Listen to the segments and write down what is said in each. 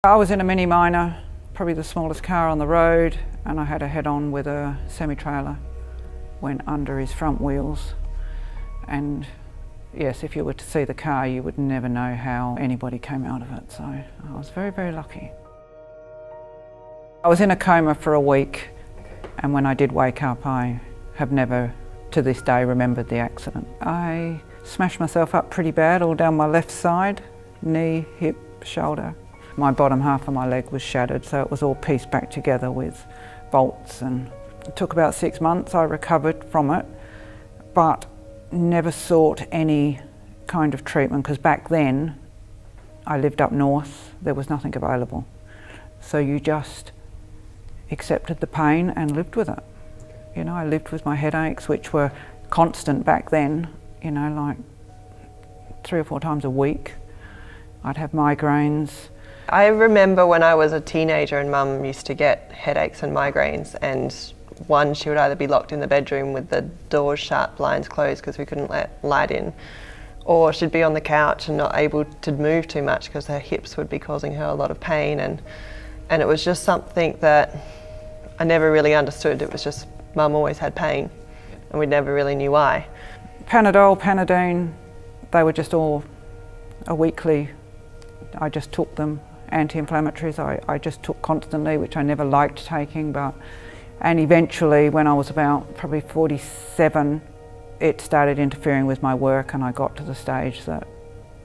I was in a Mini Minor, probably the smallest car on the road, and I had a head-on with a semi-trailer, went under his front wheels. And yes, if you were to see the car, you would never know how anybody came out of it. So I was very, very lucky. I was in a coma for a week, and when I did wake up, I have never to this day remembered the accident. I smashed myself up pretty bad all down my left side, knee, hip, shoulder. My bottom half of my leg was shattered, so it was all pieced back together with bolts, and it took about 6 months. I recovered from it, but never sought any kind of treatment, because back then I lived up north, there was nothing available. So you just accepted the pain and lived with it. You know, I lived with my headaches, which were constant back then, you know, like 3 or 4 times a week. I'd have migraines. I remember when I was a teenager and Mum used to get headaches and migraines, and she would either be locked in the bedroom with the doors shut, blinds closed because we couldn't let light in, or she'd be on the couch and not able to move too much because her hips would be causing her a lot of pain, and it was just something that I never really understood. It was just Mum always had pain and we never really knew why. Panadol, Panadeine, they were just all a weekly. I just took them. Anti-inflammatories I just took constantly, which I never liked taking, and eventually when I was about probably 47, it started interfering with my work, and I got to the stage that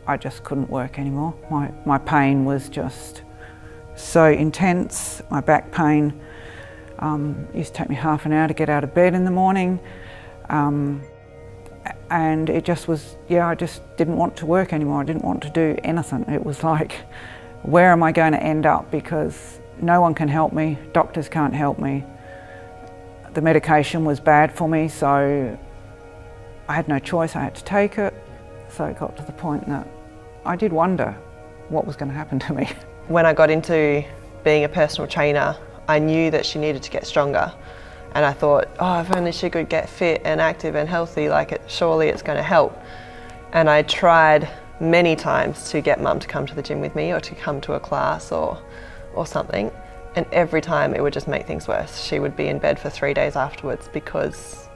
I just couldn't work anymore. My pain was just so intense. My back pain used to take me half an hour to get out of bed in the morning, and it just was, I just didn't want to work anymore. I didn't want to do anything. It was like, where am I going to end up? Because no one can help me, doctors can't help me. The medication was bad for me, so I had no choice, I had to take it. So it got to the point that I did wonder what was going to happen to me. When I got into being a personal trainer, I knew that she needed to get stronger. And I thought, if only she could get fit and active and healthy, surely it's going to help. And I tried many times to get Mum to come to the gym with me or to come to a class or something. And every time it would just make things worse. She would be in bed for 3 days afterwards because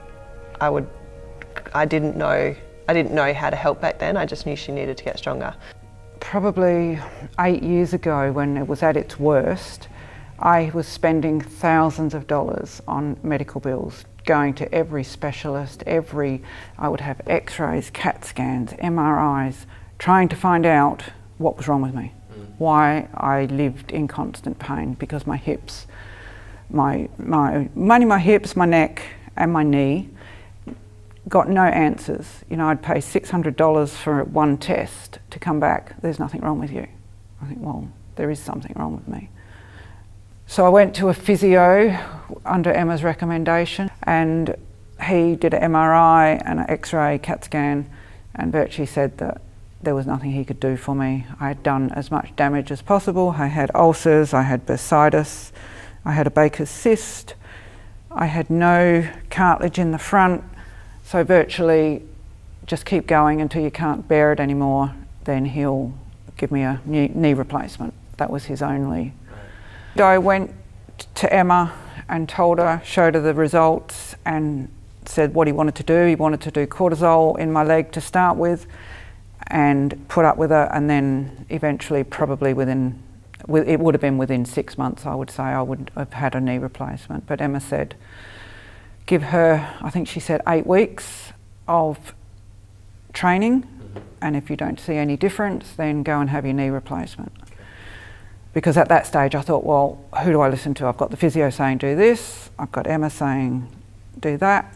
I didn't know how to help back then. I just knew she needed to get stronger. Probably 8 years ago, when it was at its worst, I was spending thousands of dollars on medical bills, going to every specialist, I would have x-rays, CAT scans, MRIs, trying to find out what was wrong with me, why I lived in constant pain, because my hips, mainly my hips, my neck and my knee, got no answers. You know, I'd pay $600 for one test to come back, there's nothing wrong with you. I think, well, there is something wrong with me. So I went to a physio under Emma's recommendation, and he did an MRI and an X-ray, CAT scan, and virtually said that there was nothing he could do for me. I had done as much damage as possible. I had ulcers, I had bursitis, I had a Baker's cyst, I had no cartilage in the front, so virtually just keep going until you can't bear it anymore, then he'll give me a knee replacement. That was his only. I went to Emma and told her, showed her the results and said what he wanted to do. He wanted to do cortisol in my leg to start with and put up with it, and then eventually probably it would have been within 6 months, I would say, I would have had a knee replacement. But Emma said, give her, I think she said 8 weeks of training, and if you don't see any difference, then go and have your knee replacement. Because at that stage I thought, well, who do I listen to? I've got the physio saying do this, I've got Emma saying do that.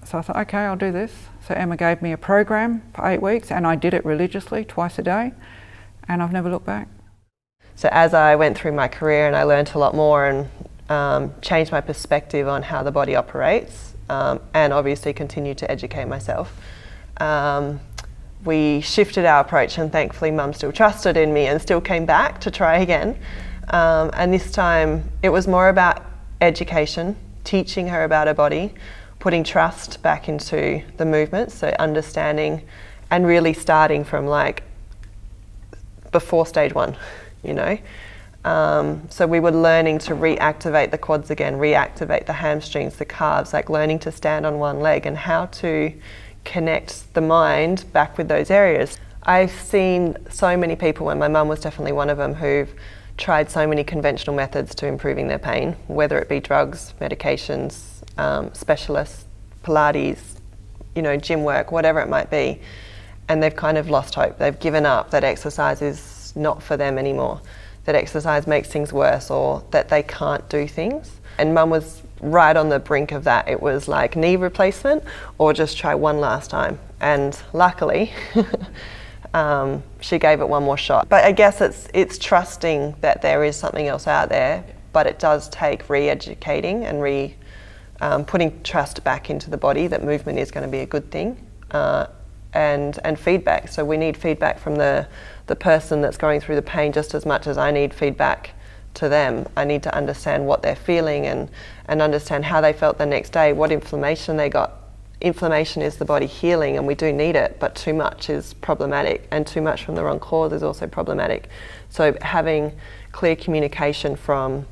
So I thought, okay, I'll do this. So Emma gave me a program for 8 weeks, and I did it religiously, twice a day, and I've never looked back. So as I went through my career and I learned a lot more and changed my perspective on how the body operates, and obviously continued to educate myself, we shifted our approach, and thankfully Mum still trusted in me and still came back to try again. And this time it was more about education, teaching her about her body, putting trust back into the movements, so understanding and really starting from before stage 1, you know. So we were learning to reactivate the quads again, reactivate the hamstrings, the calves, like learning to stand on one leg and how to connect the mind back with those areas. I've seen so many people, and my mum was definitely one of them, who've tried so many conventional methods to improving their pain, whether it be drugs, medications, specialists, Pilates, gym work, whatever it might be. And they've kind of lost hope. They've given up that exercise is not for them anymore, that exercise makes things worse, or that they can't do things. And Mum was right on the brink of that. It was like knee replacement or just try one last time. And luckily, she gave it one more shot. But I guess it's trusting that there is something else out there, but it does take re-educating and putting trust back into the body that movement is going to be a good thing, and feedback. So we need feedback from the person that's going through the pain just as much as I need feedback to them. I need to understand what they're feeling and understand how they felt the next day, what inflammation they got. Inflammation is the body healing, and we do need it, but too much is problematic, and too much from the wrong cause is also problematic. So having clear communication from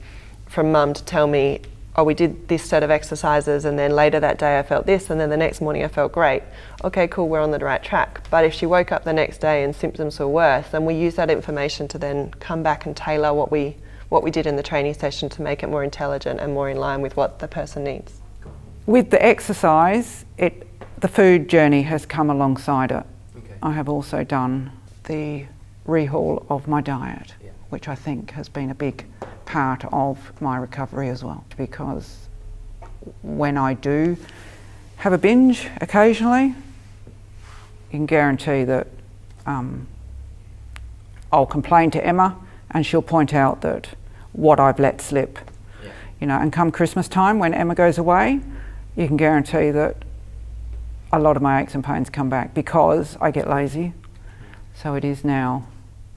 Mum to tell me, oh, we did this set of exercises and then later that day I felt this and then the next morning I felt great. Okay, cool, we're on the right track. But if she woke up the next day and symptoms were worse, then we use that information to then come back and tailor what we did in the training session to make it more intelligent and more in line with what the person needs. With the exercise, the food journey has come alongside it. Okay. I have also done the rehaul of my diet, which I think has been a big part of my recovery as well, because when I do have a binge occasionally, you can guarantee that I'll complain to Emma and she'll point out that what I've let slip. And come Christmas time when Emma goes away, you can guarantee that a lot of my aches and pains come back because I get lazy. So it is now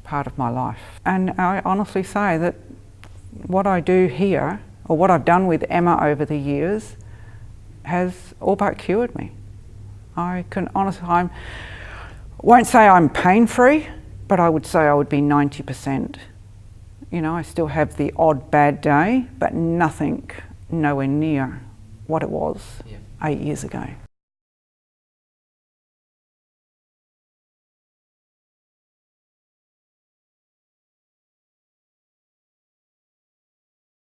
part of my life. And I honestly say that what I do here, or what I've done with Emma over the years, has all but cured me. I won't say I'm pain-free, but I would say I would be 90%. I still have the odd bad day, but nothing nowhere near what it was 8 years ago.